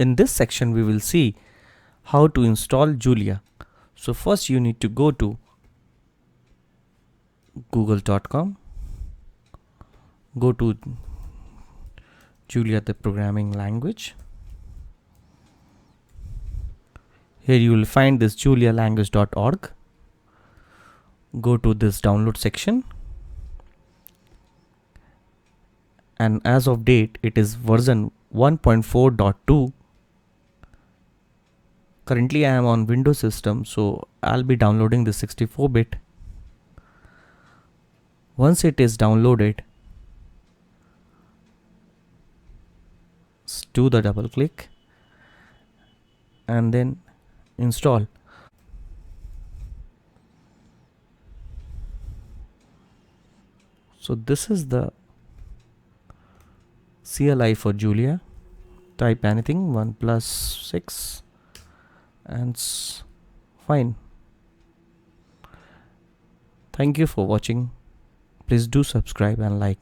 In this section we will see how to install Julia. So first you need to go to google.com, go to Julia the programming language. Here you will find this julialanguage.org. Go to this download section, and as of date it is version 1.4.2. Currently I am on Windows system, so I'll be downloading the 64-bit. Once it is downloaded, do the double click and then install. So this is the CLI for Julia. Type anything, 1 plus 6 and fine. Thank you for watching. Please do subscribe and like.